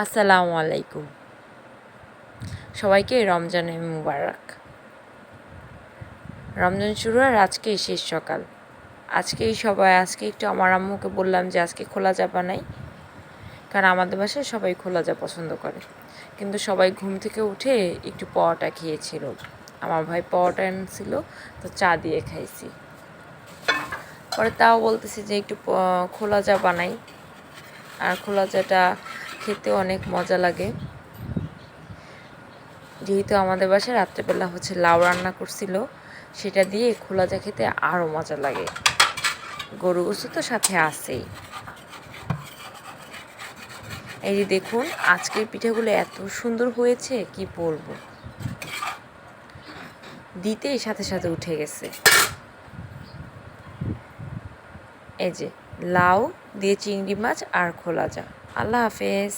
আসসালামু আলাইকুম। সবাইকে রমজানের মুবারক। রমজান শুরু আর আজকেই শেষ সকাল। আজকে একটু আমার আম্মুকে বললাম যে আজকে খোলা চা বানাই, কারণ আমাদের বাসায় সবাই খোলা চা পছন্দ করে। কিন্তু সবাই ঘুম থেকে উঠে একটু পরোটা খেয়েছিল। আমার ভাই পরোটা এনেছিল, তো চা দিয়ে খাইছি। পরে তাও বলতেছি যে একটু খোলা চা বানাই, আর খোলা চাটা খেতে অনেক মজা লাগে। যেহেতু আমাদের বাসায় রাত্রেবেলা লাউ রান্না করছিল, সেটা দিয়ে খোলা চা খেতে আরও মজা লাগে। গরু গোশত তো সাথে আছেই। এই যে দেখুন, আজকের পিঠাগুলো এত সুন্দর হয়েছে কি বলবো, দিতেই সাথে সাথে উঠে গেছে। এই যে লাউ দিয়ে চিংড়ি মাছ আর খোলা চা। আল্লাহ হাফেজ।